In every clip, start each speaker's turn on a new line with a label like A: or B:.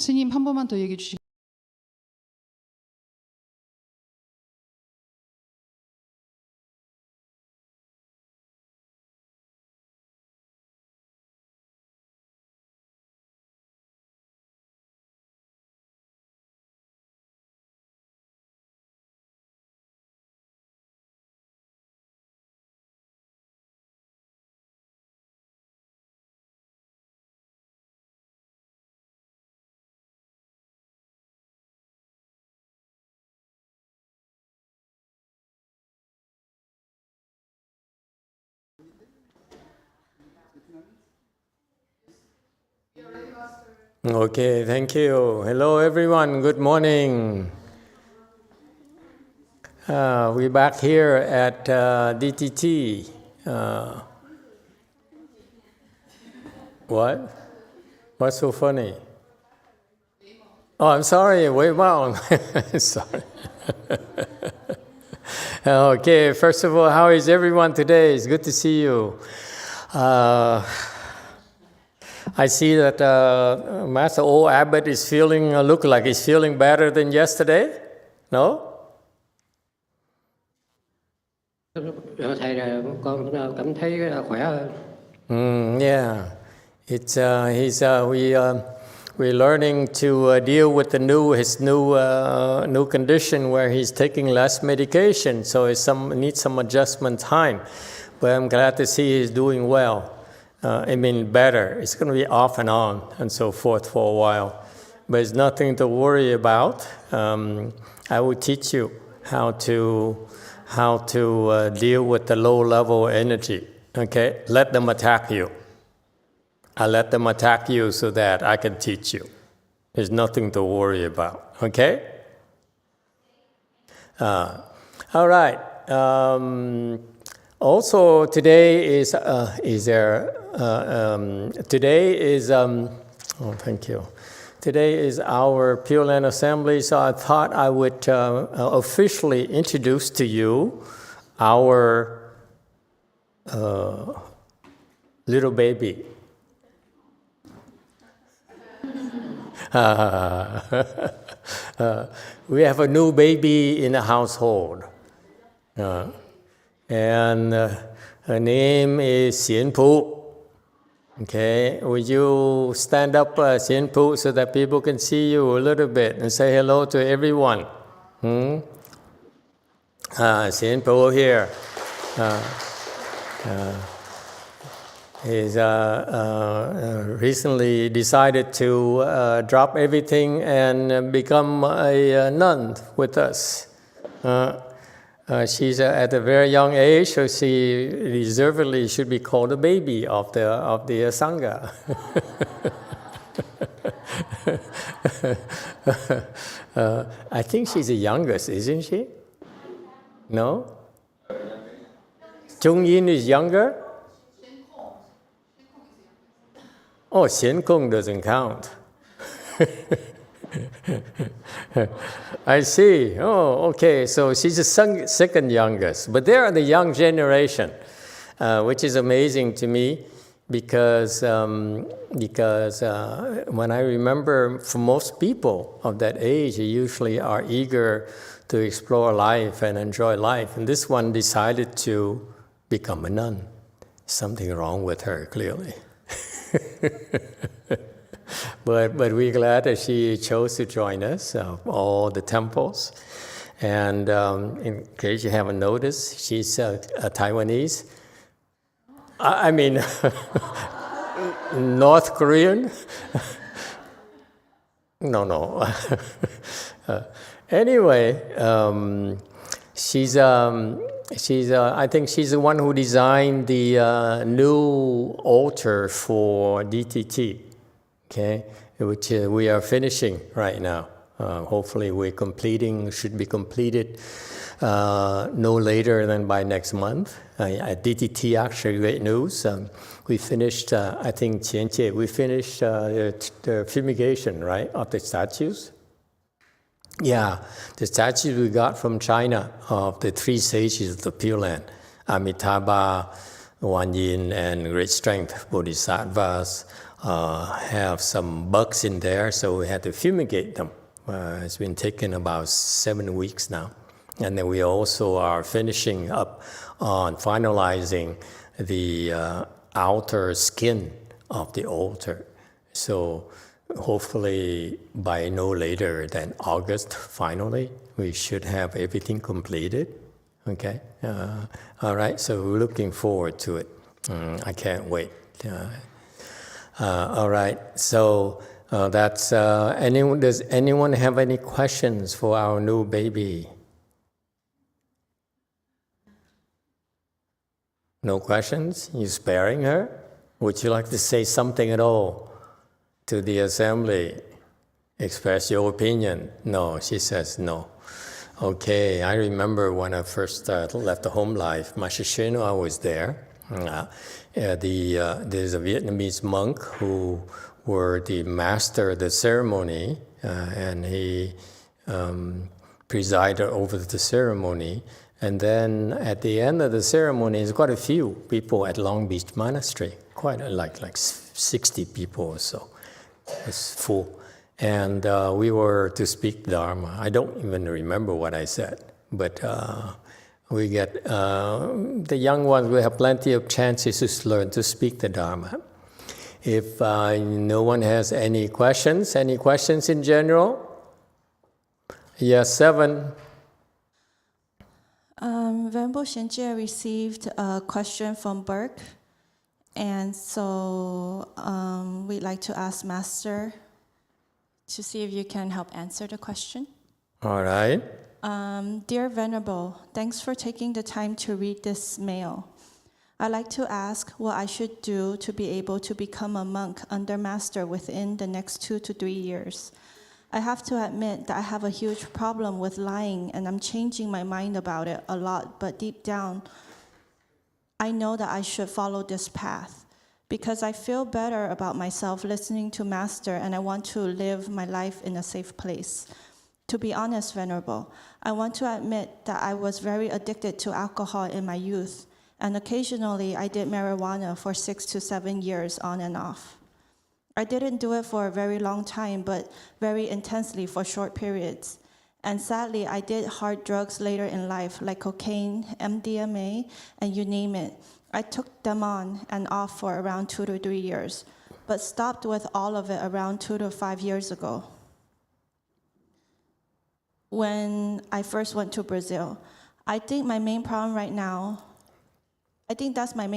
A: 스님 한 번만 더 얘기해 주시겠어요?
B: Okay, thank you. Hello, everyone. Good morning. We're back here at DTT. What? What's so funny? Oh, I'm sorry. Way wrong. Sorry. Okay, first of all, how is everyone today? It's good to see you. I see that Master O Abbot is feeling, look like he's feeling better than yesterday. No?
C: Thầy, con cảm thấy khỏe hơn.
B: Yeah, it's we're learning to deal with his new condition where he's taking less medication, so it needs some adjustment time. But I'm glad to see he's doing well. Better. It's going to be off and on and so forth for a while, but it's nothing to worry about. I will teach you how to deal with the low-level energy. Okay, let them attack you. I let them attack you so that I can teach you. There's nothing to worry about. Okay. All right. Also, today is thank you. Today is our Pureland Assembly, so I thought I would officially introduce to you our little baby. We have a new baby in the household. And her name is Xianpu. Okay, would you stand up, Xianpu, so that people can see you a little bit and say hello to everyone? Xianpu here. He's recently decided to drop everything and become a nun with us. She's at a very young age, so she deservedly should be called a baby of the Sangha. I think she's the youngest, isn't she? No? Chung Yin is younger? Oh, Xian Kung doesn't count. I see. Oh, okay. So she's the second youngest. But they are the young generation, which is amazing to me because when I remember, for most people of that age, they usually are eager to explore life and enjoy life. And this one decided to become a nun. Something wrong with her, clearly. But we're glad that she chose to join us, all the temples. And in case you haven't noticed, she's a Taiwanese. I mean, North Korean. No. Anyway, she's I think she's the one who designed the new altar for DTT. Okay, which we are finishing right now. Hopefully should be completed no later than by next month. At DTT, actually, great news. We finished, I think, we finished the fumigation, right, of the statues. Yeah, the statues we got from China of the three sages of the Pure Land, Amitabha, Wan Yin, and Great Strength Bodhisattvas, have some bugs in there, so we had to fumigate them. It's been taking about 7 weeks now. And then we also are finishing up on finalizing the outer skin of the altar. So hopefully by no later than August, finally, we should have everything completed. Okay? All right, so we're looking forward to it. I can't wait. All right, so that's, does anyone have any questions for our new baby? No questions? You sparing her? Would you like to say something at all to the assembly? Express your opinion? No, she says no. Okay, I remember when I first left the home life, Master Shenhua was there. There's a Vietnamese monk who were the master of the ceremony, and he presided over the ceremony. And then at the end of the ceremony, there's quite a few people at Long Beach Monastery, quite like 60 people or so. It's full. And we were to speak Dharma. I don't even remember what I said, but we get, the young ones will have plenty of chances to learn to speak the Dharma. If no one has any questions in general? Yes, 7.
A: Venerable Shenjie received a question from Burke, and so we'd like to ask Master to see if you can help answer the question.
B: All right.
A: Dear Venerable, thanks for taking the time to read this mail. I'd like to ask what I should do to be able to become a monk under Master within the next 2 to 3 years. I have to admit that I have a huge problem with lying, and I'm changing my mind about it a lot, but deep down, I know that I should follow this path because I feel better about myself listening to Master, and I want to live my life in a safe place. To be honest, Venerable, I want to admit that I was very addicted to alcohol in my youth, and occasionally I did marijuana for 6 to 7 years on and off. I didn't do it for a very long time, but very intensely for short periods. And sadly, I did hard drugs later in life, like cocaine, MDMA, and you name it. I took them on and off for around 2 to 3 years, but stopped with all of it around 2 to 5 years ago. When I first went to Brazil, I think that's my main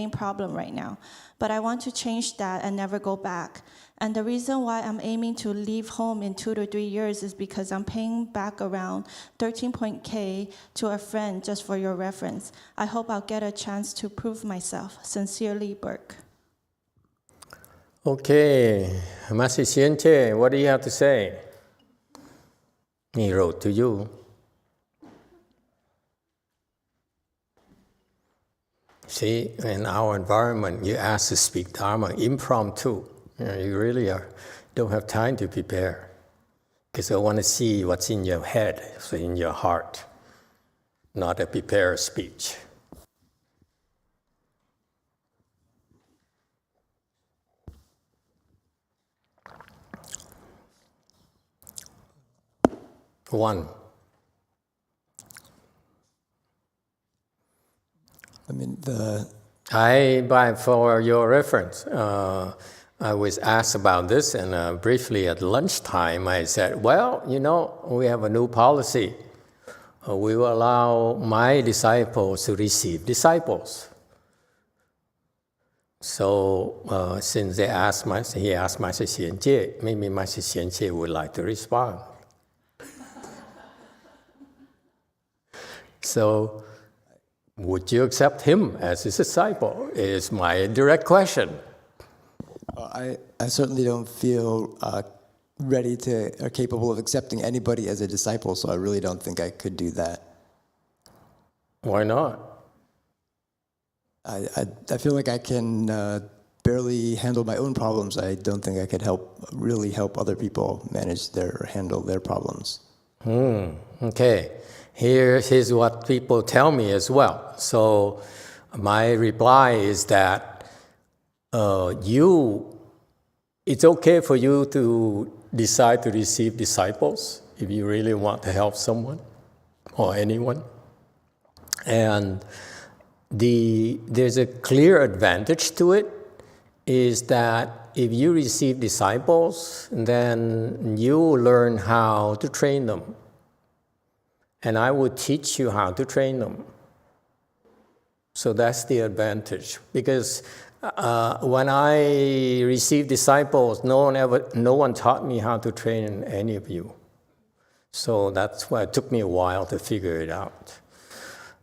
A: problem right now, but I want to change that and never go back. And the reason why I'm aiming to leave home in 2 to 3 years is because I'm paying back around 13.K to a friend just for your reference. I hope I'll get a chance to prove myself. Sincerely, Burke.
B: Okay, Master Xianche, what do you have to say? He wrote to you. See, in our environment, you ask to speak Dharma impromptu. You really don't have time to prepare. Because I want to see what's in your head, so in your heart, not a prepared speech. One. For your reference, I was asked about this, and briefly at lunchtime I said, well, we have a new policy. We will allow my disciples to receive disciples. So since he asked Master Xianche, maybe Master Xianche would like to respond. So, would you accept him as his disciple? Is my direct question.
D: I certainly don't feel ready or capable of accepting anybody as a disciple, so I really don't think I could do that.
B: Why not?
D: I feel like I can barely handle my own problems. I don't think I could really help other people handle their problems.
B: Okay. Here's what people tell me as well. So my reply is that you it's okay for you to decide to receive disciples if you really want to help someone or anyone. And there's a clear advantage to it, is that if you receive disciples, then you learn how to train them. And I will teach you how to train them. So that's the advantage. Because when I received disciples, no one taught me how to train any of you. So that's why it took me a while to figure it out.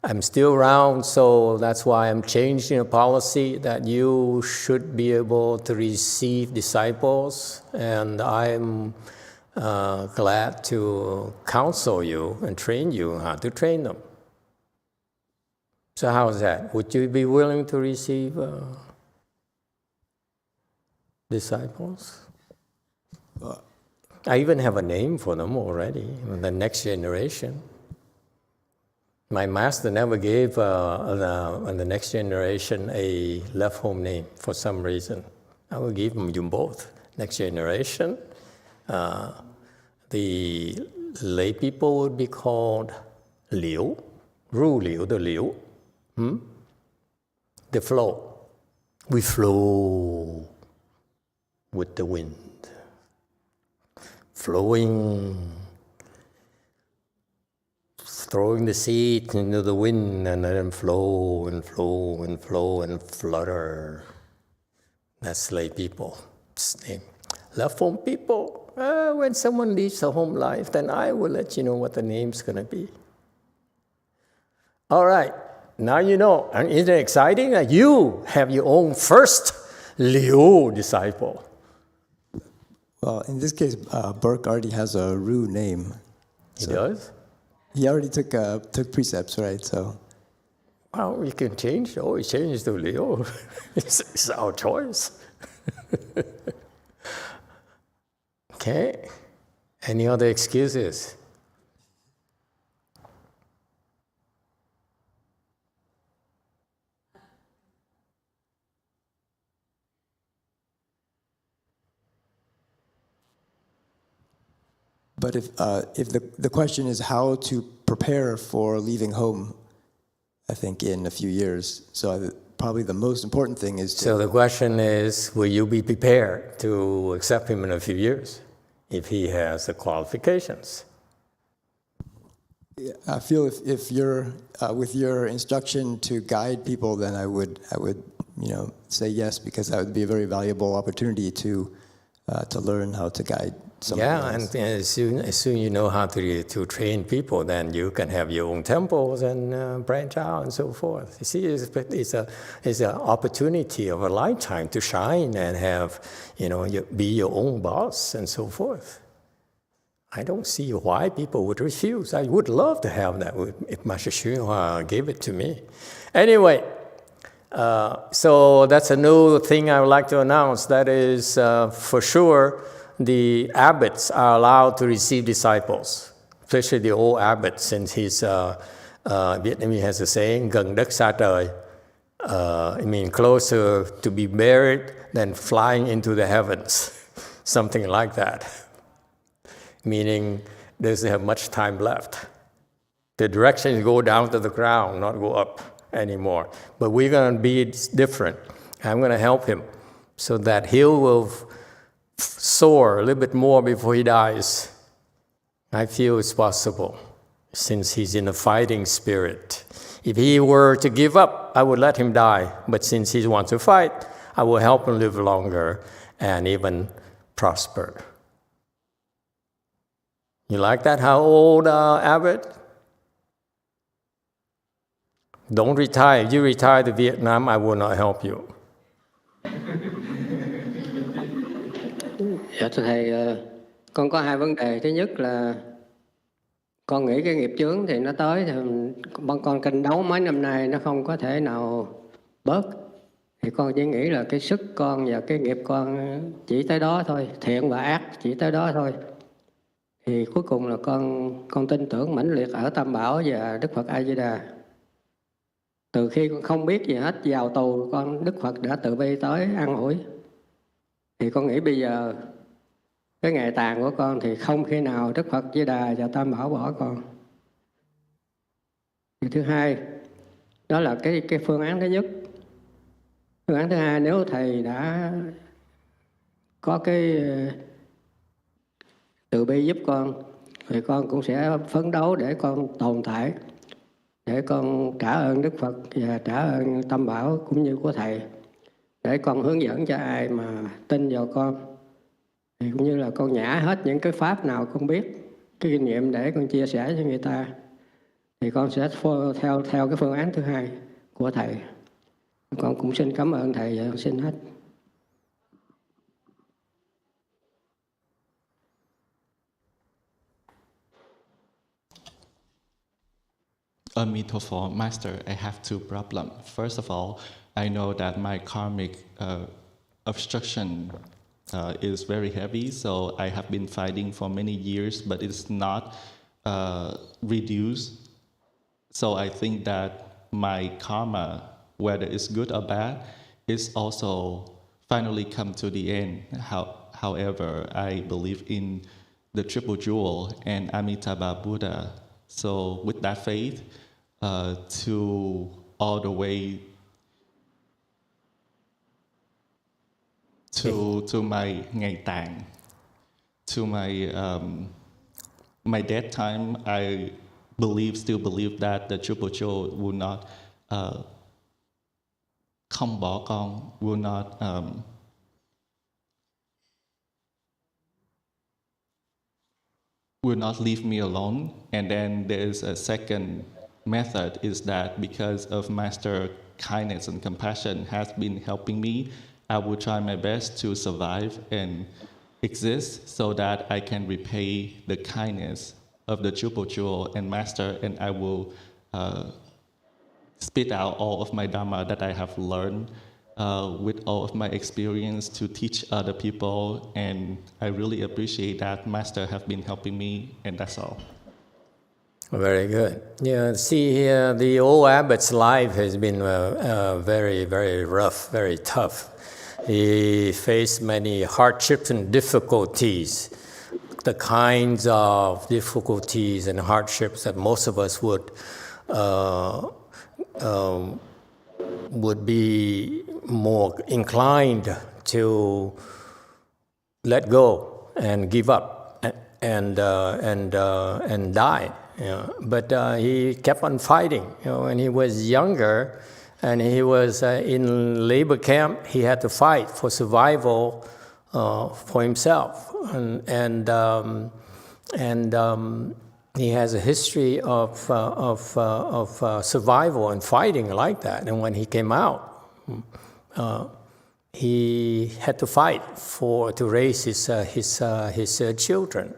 B: I'm still around, so that's why I'm changing a policy that you should be able to receive disciples, and I'm glad to counsel you and train you how to train them. So how's that? Would you be willing to receive disciples? I even have a name for them already, the next generation. My master never gave the next generation a left home name for some reason. I will give them you both. Next generation, the lay people would be called Liu, Ru Liu, the Liu. The flow. We flow with the wind. Flowing, throwing the seed into the wind and then flow and flow and flow and flutter. That's lay people's name. Left home people, when someone leaves the home life, then I will let you know what the name's going to be. All right, now you know. And isn't it exciting that you have your own first Liu disciple?
D: Well, in this case, Burke already has a Ru name.
B: He does?
D: He already took precepts, right? So,
B: well, we can change. Always change to Liu. It's our choice. Okay. Any other excuses?
D: but if the question is how to prepare for leaving home, I think in a few years. So probably the most important thing is to.
B: So the question is, will you be prepared to accept him in a few years if he has the qualifications?
D: I feel if you're with your instruction to guide people, then I would say yes, because that would be a very valuable opportunity to learn how to guide someone else.
B: And as soon you know how to train people, then you can have your own temples and branch out and so forth. You see, it's an opportunity of a lifetime to shine and have, be your own boss and so forth. I don't see why people would refuse. I would love to have that if Master YongHua gave it to me. Anyway, so that's a new thing I would like to announce. That is, for sure, the abbots are allowed to receive disciples, especially the old abbot, since he's, Vietnamese has a saying, gần đất xa trời. I mean, closer to be buried than flying into the heavens, something like that. Meaning, doesn't have much time left. The direction is go down to the ground, not go up anymore. But we're going to be different. I'm going to help him so that he will soar a little bit more before he dies. I feel it's possible, since he's in a fighting spirit. If he were to give up, I would let him die. But since he wants to fight, I will help him live longer and even prosper. You like that? How old, Abbott? Don't retire. If you retire to Vietnam, I will not help you.
C: Dạ thưa Thầy, con có hai vấn đề. Thứ nhất là con nghĩ cái nghiệp chướng thì nó tới, thì con tranh đấu mấy năm nay nó không có thể nào bớt. Thì con chỉ nghĩ là cái sức con và cái nghiệp con chỉ tới đó thôi, thiện và ác chỉ tới đó thôi. Thì cuối cùng là con tin tưởng mãnh liệt ở Tam Bảo và Đức Phật A Di Đà. Từ khi con không biết gì hết, vào tù Đức Phật đã tự bi tới an ủi. Thì con nghĩ bây giờ cái ngày tàn của con thì không khi nào Đức Phật Di Đà và Tam Bảo bỏ con. Thì thứ hai, đó là cái phương án thứ nhất. Phương án thứ hai, nếu thầy đã có cái từ bi giúp con thì con cũng sẽ phấn đấu để con tồn tại, để con trả ơn Đức Phật và trả ơn Tam Bảo cũng như của thầy, để con hướng dẫn cho ai mà tin vào con. Thì cũng như là con nhả hết những cái pháp nào con biết, cái kinh nghiệm để con chia sẻ cho người ta. Thì con sẽ theo cái phương án thứ hai của thầy. Con cũng xin cảm ơn thầy và xin hết.
E: Emitofuo, Master, I have two problems. First of all, I know that my karmic obstruction is very heavy, so I have been fighting for many years, but it's not reduced. So I think that my karma, whether it's good or bad, is also finally come to the end. However, I believe in the Triple Jewel and Amitabha Buddha. So with that faith, to all the way to my ngày tàn, to my death time, I still believe that the Triple Jewel will not không bỏ con, will not leave me alone. And then there's a second method, is that because of Master kindness and compassion has been helping me, I will try my best to survive and exist so that I can repay the kindness of the Triple Jewel and Master, and I will spit out all of my Dharma that I have learned with all of my experience to teach other people, and I really appreciate that Master have been helping me, and that's all.
B: Very good. Yeah, see here, the old abbot's life has been very, very rough, very tough. He faced many hardships and difficulties, the kinds of difficulties and hardships that most of us would be more inclined to let go and give up and die. You know. But he kept on fighting. You know, when he was younger and he was in labor camp, he had to fight for survival for himself. And he has a history of survival and fighting like that. And when he came out, he had to fight to raise his children.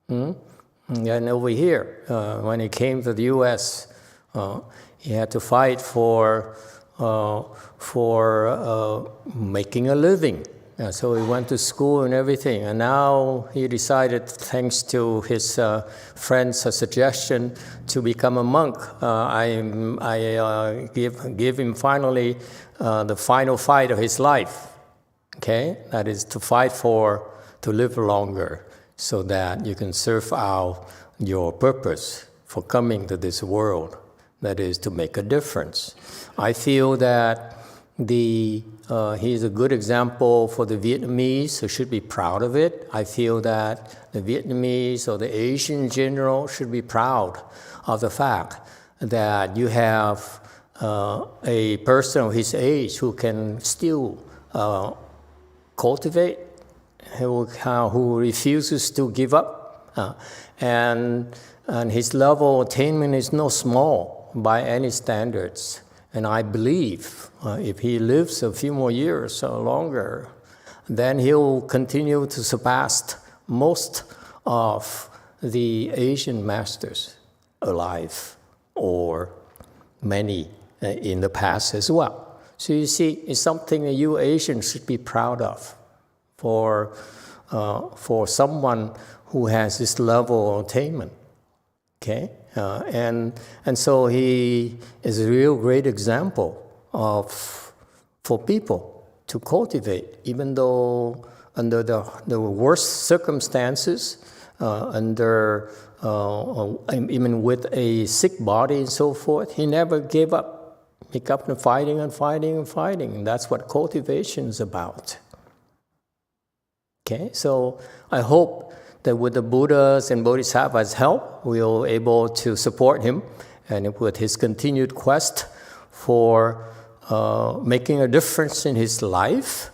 B: And over here, when he came to the U.S., he had to fight for making a living. So he went to school and everything, and now he decided, thanks to his friend's suggestion, to become a monk. I give him finally the final fight of his life. Okay, that is to fight to live longer, so that you can serve out your purpose for coming to this world. That is to make a difference. I feel that he's a good example for the Vietnamese who should be proud of it. I feel that the Vietnamese or the Asian in general should be proud of the fact that you have a person of his age who can still cultivate, who refuses to give up. And his level of attainment is not small by any standards. And I believe if he lives a few more years or longer, then he'll continue to surpass most of the Asian masters alive, or many in the past as well. So you see, it's something that you Asians should be proud of for someone who has this level of attainment. Okay? And so he is a real great example for people to cultivate, even though under the worst circumstances, even with a sick body and so forth, he never gave up. He kept on fighting and fighting and fighting. And that's what cultivation is about. Okay, so I hope that with the Buddha's and Bodhisattvas' help, we'll be able to support him and with his continued quest for making a difference in his life.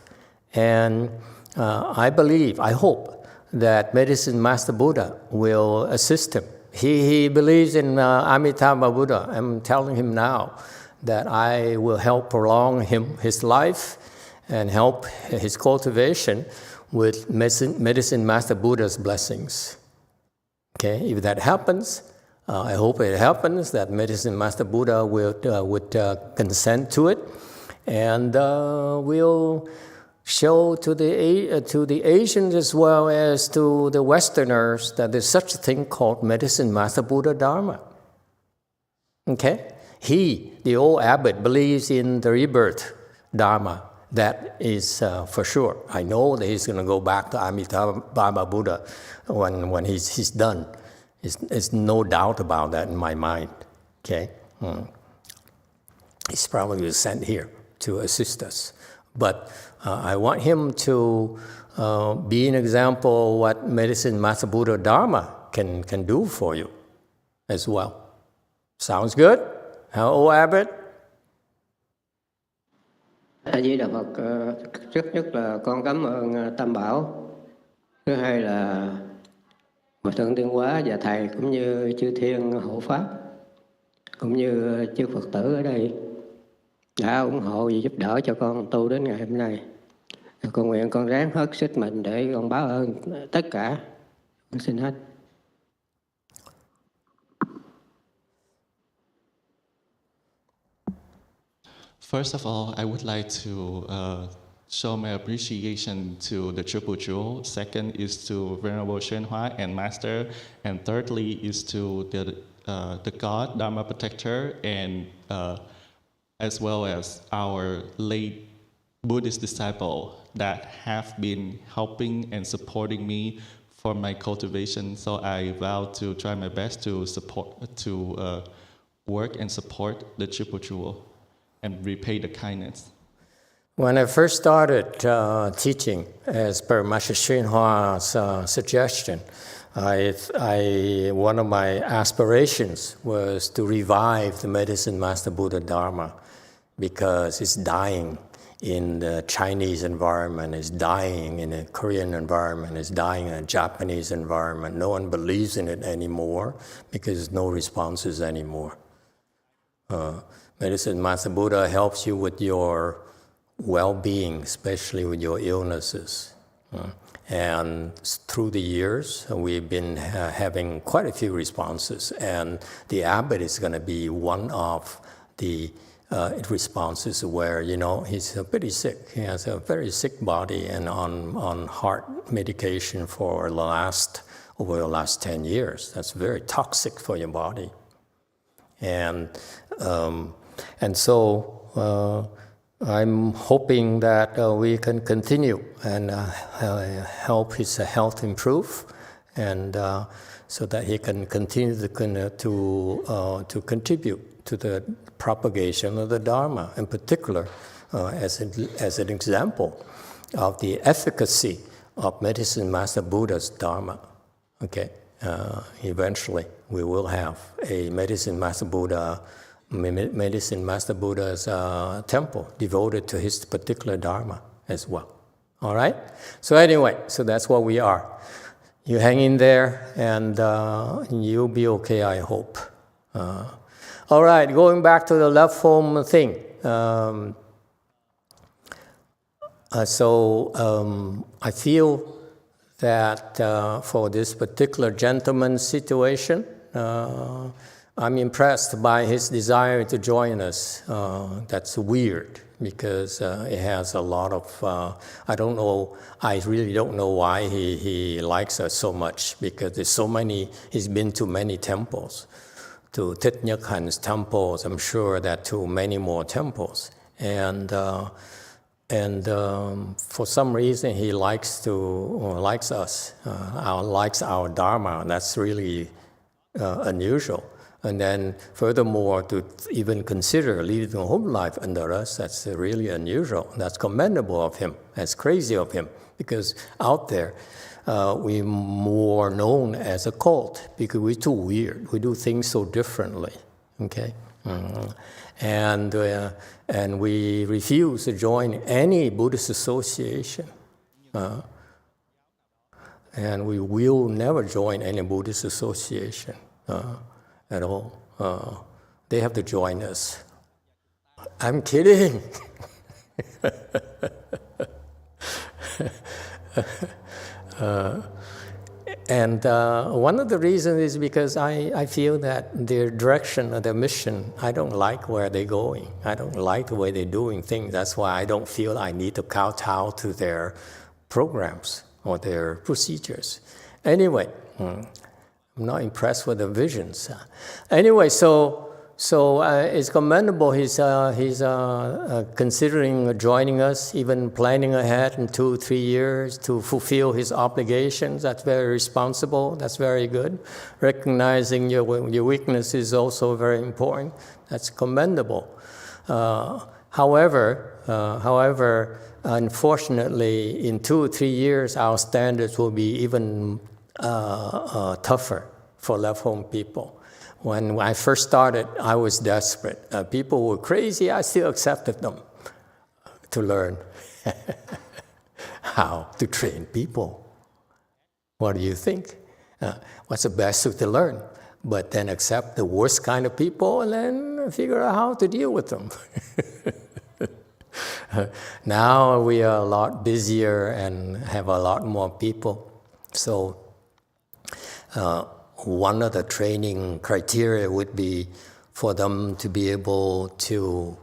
B: And I hope that Medicine Master Buddha will assist him. He believes in Amitabha Buddha. I'm telling him now that I will help prolong his life and help his cultivation with Medicine Master Buddha's blessings. Okay, if that happens, I hope it happens that Medicine Master Buddha would consent to it, and will show to the Asians as well as to the Westerners that there's such a thing called Medicine Master Buddha Dharma. Okay, the old abbot, believes in the rebirth Dharma. That is for sure. I know that he's going to go back to Amitabha Buddha when he's done. There's no doubt about that in my mind. Okay, he's probably sent here to assist us. But I want him to be an example of what Medicine Master Buddha Dharma can do for you as well. Sounds good? How old Abbot?
C: A Di Đà Phật, trước nhất là con cảm ơn Tam Bảo. Thứ hai là Hòa Thượng Tiên Hóa và Thầy cũng như chư Thiên hộ Pháp, cũng như chư Phật tử ở đây đã ủng hộ và giúp đỡ cho con tu đến ngày hôm nay. Con nguyện con ráng hết sức mình để con báo ơn tất cả. Con xin hết.
E: First of all, I would like to show my appreciation to the Triple Jewel. Second is to Venerable YongHua and Master. And thirdly is to the God, Dharma Protector, and as well as our late Buddhist disciple that have been helping and supporting me for my cultivation. So I vow to try my best to work and support the Triple Jewel and repay the kindness.
B: When I first started teaching, as per Master YongHua's suggestion, one of my aspirations was to revive the Medicine Master Buddha Dharma, because it's dying in the Chinese environment, it's dying in a Korean environment, it's dying in a Japanese environment. No one believes in it anymore because there's no responses anymore. Medicine Master Buddha helps you with your well-being, especially with your illnesses. And through the years, we've been having quite a few responses, and the abbot is going to be one of the responses where, he's pretty sick. He has a very sick body and on heart medication for over the last 10 years. That's very toxic for your body. And so I'm hoping that we can continue and help his health improve, and so that he can continue to contribute to the propagation of the Dharma, in particular as an example of the efficacy of Medicine Master Buddha's Dharma. Okay, eventually we will have a Medicine Master Buddha's temple devoted to his particular Dharma as well. All right? So anyway, so that's what we are. You hang in there, and you'll be okay, I hope. All right, going back to the love form thing. I feel that for this particular gentleman's situation, I'm impressed by his desire to join us. That's weird, because it has a lot of, I really don't know why he likes us so much, because he's been to many temples, to Thich Nhat Hanh's temples, I'm sure that to many more temples. And for some reason he likes us, likes our Dharma. That's really unusual. And then furthermore, to even consider leading a home life under us, that's really unusual. That's commendable of him. That's crazy of him. Because out there, we're more known as a cult because we're too weird. We do things so differently, okay? And we refuse to join any Buddhist association. And we will never join any Buddhist association at all. They have to join us. I'm kidding. And one of the reasons is because I feel that their direction or their mission, I don't like where they're going. I don't like the way they're doing things. That's why I don't feel I need to kowtow to their programs or their procedures. Anyway, I'm not impressed with the visions. Anyway, so it's commendable he's considering joining us, even planning ahead in 2-3 years to fulfill his obligations. That's very responsible. That's very good. Recognizing your weakness is also very important. That's commendable. However, unfortunately, in 2 or 3 years, our standards will be even tougher for left home people. When I first started, I was desperate. People were crazy. I still accepted them to learn how to train people. What do you think? What's the best way to learn? But then accept the worst kind of people and then figure out how to deal with them. Now we are a lot busier and have a lot more people. So one of the training criteria would be for them to be able to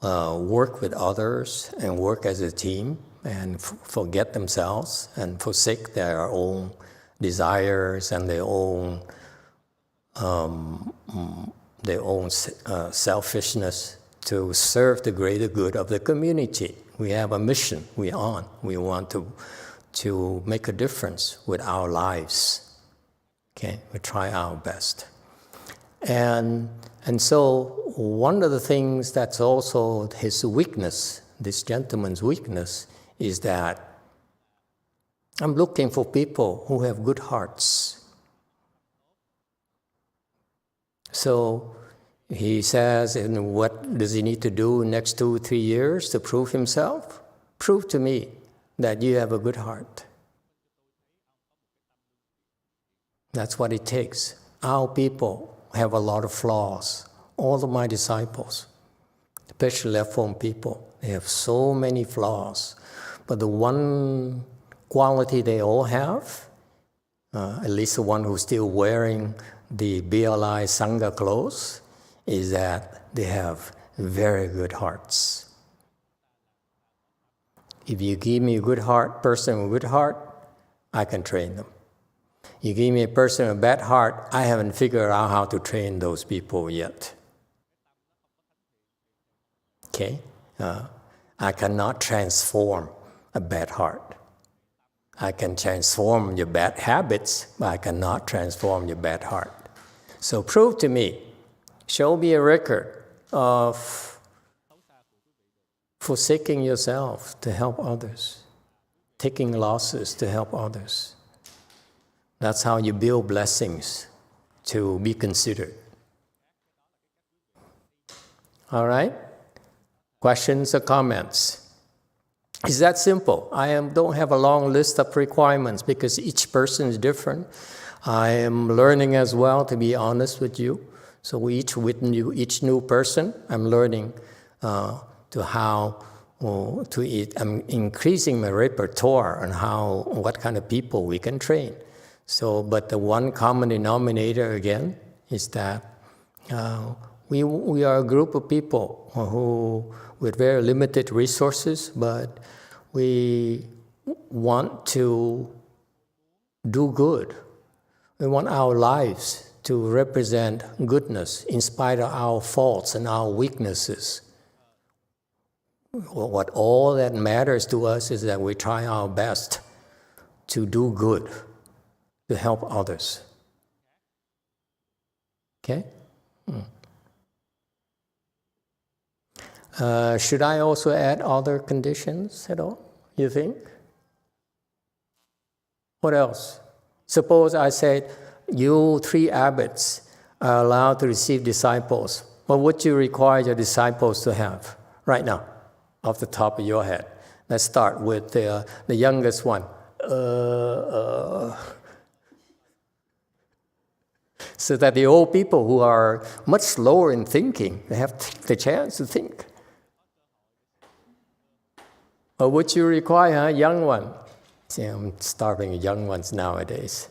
B: work with others and work as a team and forget themselves and forsake their own desires and their own selfishness to serve the greater good of the community. We have a mission. We want to make a difference with our lives. Okay, we try our best. And so one of the things that's also his weakness, this gentleman's weakness, is that I'm looking for people who have good hearts. So he says, and what does he need to do next 2 or 3 years to prove himself? Prove to me that you have a good heart. That's what it takes. Our people have a lot of flaws. All of my disciples, especially left home people, they have so many flaws. But the one quality they all have, at least the one who's still wearing the BLI Sangha clothes, is that they have very good hearts. If you give me a good heart, person with a good heart, I can train them. You give me a person with a bad heart, I haven't figured out how to train those people yet. Okay? I cannot transform a bad heart. I can transform your bad habits, but I cannot transform your bad heart. So prove to me, show me a record of forsaking yourself to help others, taking losses to help others. That's how you build blessings to be considered. All right? Questions or comments? It's that simple. I don't have a long list of requirements because each person is different. I am learning as well, to be honest with you. So with each new person, I'm learning I'm increasing my repertoire on what kind of people we can train. So, but the one common denominator again is that we are a group of people who, with very limited resources, but we want to do good. We want our lives to represent goodness in spite of our faults and our weaknesses. What all that matters to us is that we try our best to do good, to help others. Okay? Should I also add other conditions at all, you think? What else? Suppose I said, you 3 abbots are allowed to receive disciples. What would you require your disciples to have right now, off the top of your head? Let's start with the youngest one. So that the old people who are much slower in thinking, they have the chance to think. Or would you require a young one? See, I'm starving young ones nowadays.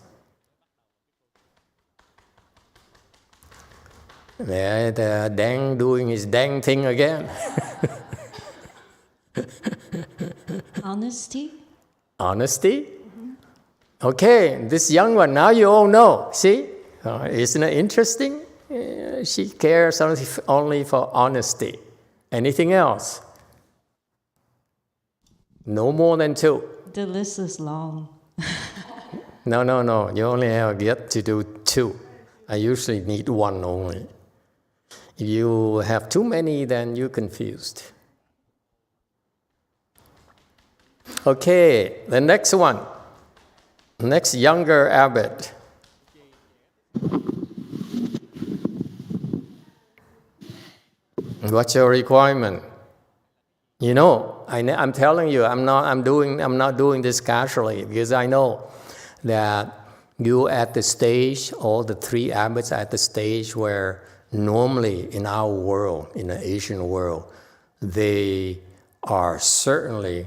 B: They're dang doing his dang thing again.
A: Honesty?
B: Honesty? Okay, this young one, now you all know. See? Isn't it interesting? She cares only for honesty. Anything else? No more than 2.
A: The list is long.
B: No. You only get to do 2. I usually need 1 only. If you have too many, then you're confused. Okay, the next one. Next younger abbot. What's your requirement? You know, I'm telling you, I'm not doing this casually, because I know that you at the stage, all the 3 abbots are at the stage where normally in our world, in the Asian world, they are certainly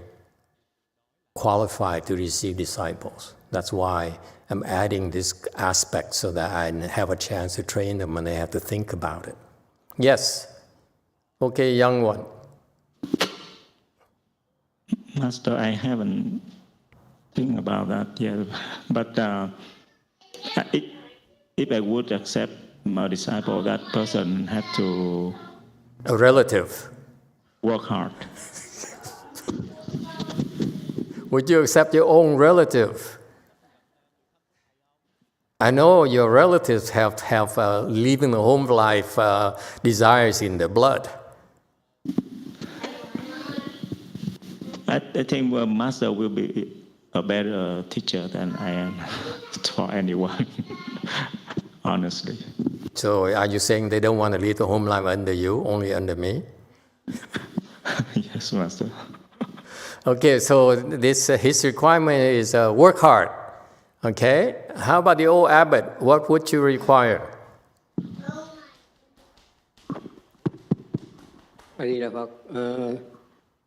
B: qualified to receive disciples. That's why I'm adding this aspect so that I have a chance to train them and they have to think about it. Yes. Okay, young one.
F: Master, I haven't think about that yet. But if I would accept my disciple, that person had to
B: A relative.
F: work hard.
B: Would you accept your own relative? I know your relatives have living the home life desires in their blood.
F: I think Master will be a better teacher than I am for anyone, honestly.
B: So are you saying they don't want to live the home life under you, only under me?
F: Yes, Master.
B: Okay, so this his requirement is work hard. Okay, how about the old abbot? What would you require?
C: Đi Đà Phật,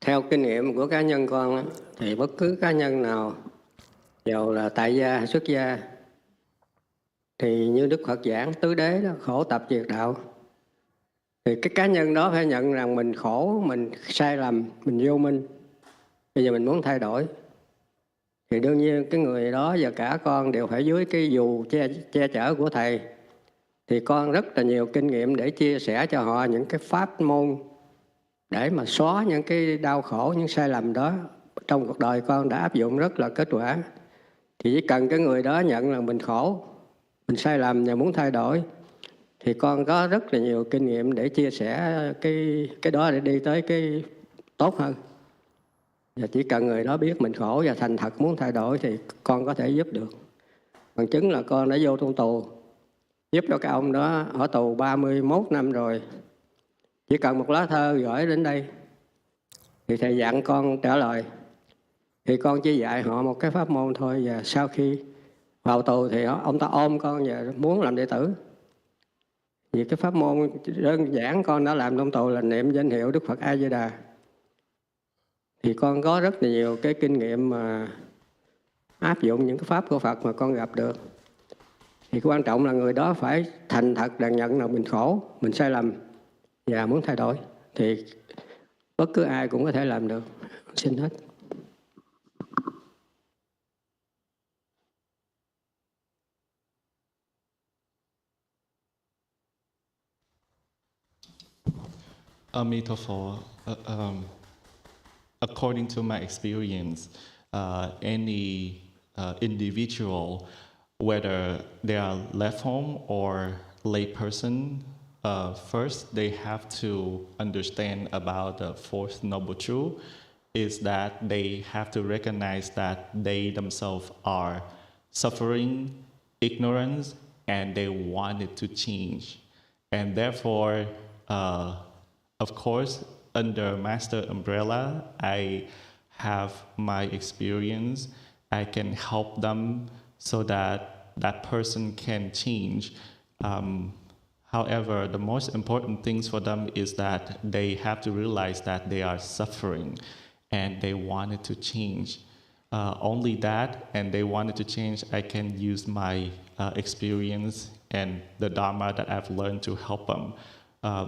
C: theo kinh nghiệm của cá nhân con á, thì bất cứ cá nhân nào, dầu là tại gia hay xuất gia, thì như Đức Phật giảng tứ đế đó, khổ tập diệt đạo, thì cái cá nhân đó phải nhận rằng mình khổ, mình sai lầm, mình vô minh, bây giờ mình muốn thay đổi, thì đương nhiên cái người đó và cả con đều phải dưới cái dù che chở của Thầy. Thì con rất là nhiều kinh nghiệm để chia sẻ cho họ những cái pháp môn để mà xóa những cái đau khổ, những sai lầm đó. Trong cuộc đời con đã áp dụng rất là kết quả. Thì chỉ cần cái người đó nhận là mình khổ, mình sai lầm và muốn thay đổi, thì con có rất là nhiều kinh nghiệm để chia sẻ cái đó để đi tới cái tốt hơn. Và chỉ cần người đó biết mình khổ và thành thật muốn thay đổi thì con có thể giúp được. Bằng chứng là con đã vô trong tù, giúp cho cái ông đó ở tù 31 năm rồi. Chỉ cần một lá thơ gửi đến đây thì Thầy dặn con trả lời. Thì con chỉ dạy họ một cái pháp môn thôi. Và sau khi vào tù thì ông ta ôm con và muốn làm đệ tử. Vì cái pháp môn đơn giản con đã làm trong tù là niệm danh hiệu Đức Phật A Di Đà. Thì con có rất là nhiều cái kinh nghiệm mà áp dụng những cái pháp của Phật mà con gặp được. Thì quan trọng là người đó phải thành thật đảm nhận là mình khổ, mình sai lầm và muốn thay đổi. Thì bất cứ ai cũng có thể làm được. Xin hết.
E: Emitofuo, according to my experience, any individual, whether they are left home or lay person, first they have to understand about the fourth noble truth, is that they have to recognize that they themselves are suffering, ignorance, and they want it to change. And therefore, of course, under Master umbrella, I have my experience. I can help them so that that person can change. However, the most important things for them is that they have to realize that they are suffering and they want it to change. Only that, and they wanted to change, I can use my experience and the Dharma that I've learned to help them.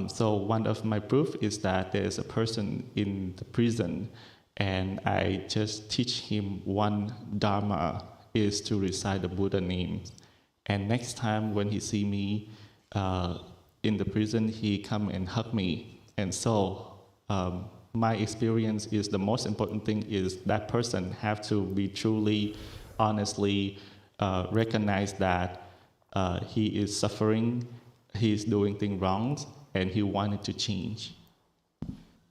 E: So one of my proof is that there's a person in the prison, and I just teach him one Dharma is to recite the Buddha name. And next time when he see me in the prison, he come and hug me. And so my experience is the most important thing is that person have to be truly, honestly recognize that he is suffering, he's doing things wrong, and he wanted to change.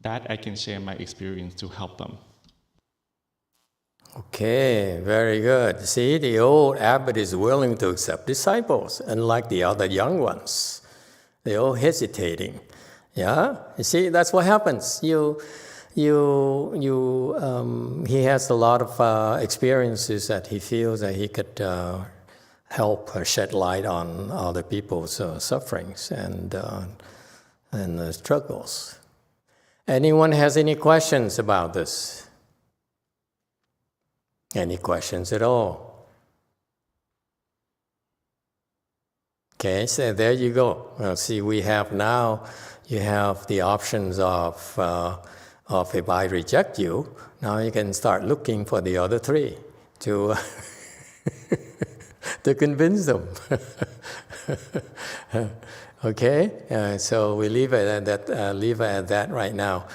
E: That I can share my experience to help them.
B: Okay, very good. See, the old abbot is willing to accept disciples, unlike the other young ones. They're all hesitating. Yeah, you see, that's what happens. He has a lot of experiences that he feels that he could help shed light on other people's sufferings and struggles. Anyone has any questions about this? Any questions at all? Okay, so there you go. See, we have now, you have the options of if I reject you, now you can start looking for the other three to to convince them. Okay, so we leave it at that right now.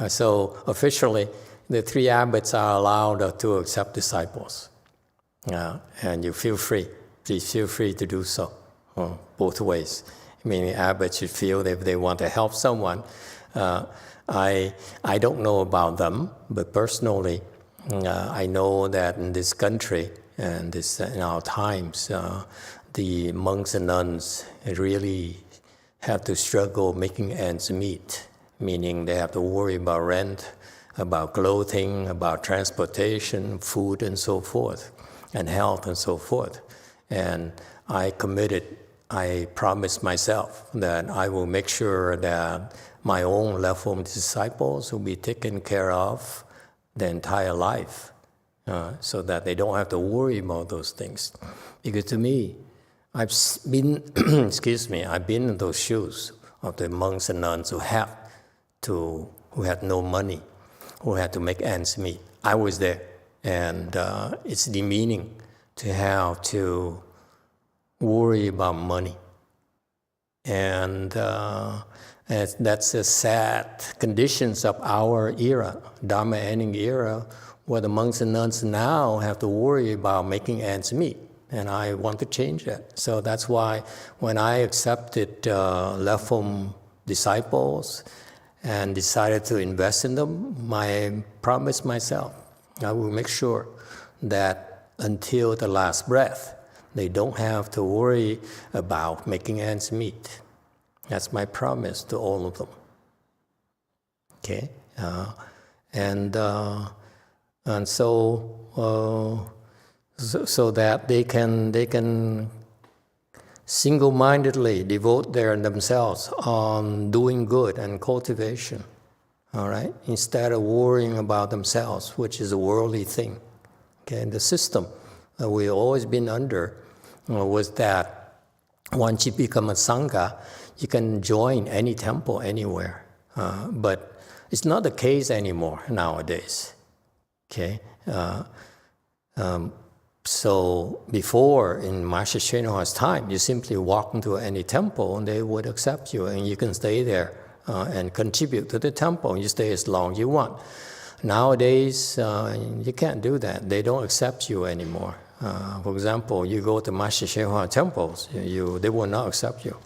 B: So officially, the three abbots are allowed to accept disciples, and you feel free. Please feel free to do so, both ways. I mean, the abbots should feel that if they want to help someone. I don't know about them, but personally, I know that in this country and in our times, the monks and nuns really have to struggle making ends meet, meaning they have to worry about rent, about clothing, about transportation, food, and so forth, and health, and so forth. And I promised myself that I will make sure that my own left home disciples will be taken care of the entire life, so that they don't have to worry about those things. Because to me, I've been, I've been in those shoes of the monks and nuns who had no money, who had to make ends meet. I was there, and it's demeaning to have to worry about money. And that's the sad conditions of our era, Dharma ending era, where the monks and nuns now have to worry about making ends meet. And I want to change that. So that's why when I accepted left home disciples and decided to invest in them, I promised myself I will make sure that until the last breath, they don't have to worry about making ends meet. That's my promise to all of them. Okay, and so that they can single-mindedly devote themselves on doing good and cultivation. All right, instead of worrying about themselves, which is a worldly thing. Okay, the system that we've always been under was that once you become a sangha, you can join any temple anywhere, but it's not the case anymore nowadays. Okay, so before in Master YongHua's time, you simply walk into any temple and they would accept you, and you can stay there and contribute to the temple. You stay as long as you want. Nowadays, you can't do that. They don't accept you anymore. For example, you go to Master YongHua temples, they will not accept you.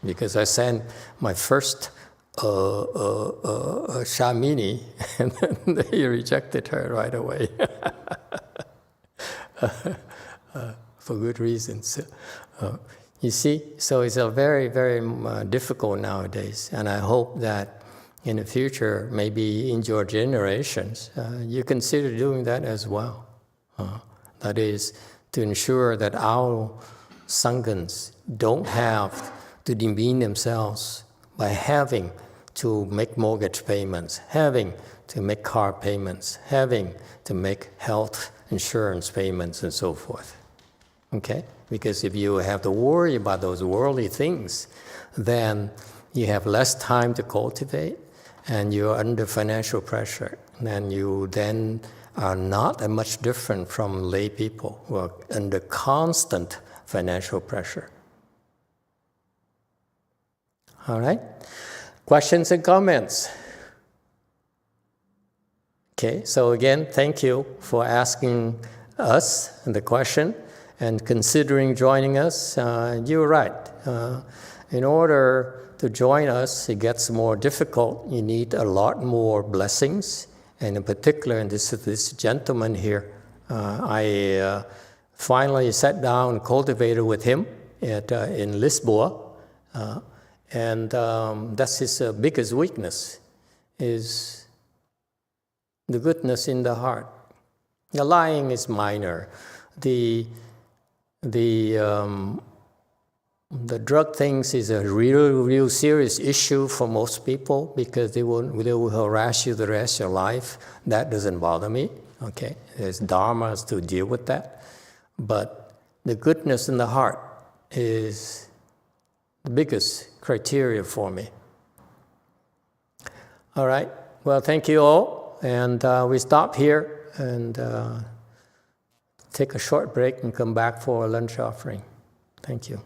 B: Because I sent my first Shamini, and then they rejected her right away. For good reasons. You see, so it's a very, very difficult nowadays. And I hope that in the future, maybe in your generations, you consider doing that as well. That is, to ensure that our Sanghas don't have to demean themselves by having to make mortgage payments, having to make car payments, having to make health insurance payments, and so forth. Okay? Because if you have to worry about those worldly things, then you have less time to cultivate, and you're under financial pressure. And you then are not that much different from lay people who are under constant financial pressure. All right? Questions and comments? Okay, so again, thank you for asking us the question and considering joining us. You're right. In order to join us, it gets more difficult. You need a lot more blessings. And in particular, in this gentleman here, I finally sat down and cultivated with him in Lisboa. And that's his biggest weakness, is the goodness in the heart. The lying is minor. The drug things is a real serious issue for most people, because they will harass you the rest of your life. That doesn't bother me. Okay, there's Dharma to deal with that. But the goodness in the heart is the biggest criteria for me. All right. Well, thank you all. And we stop here and take a short break and come back for a lunch offering. Thank you.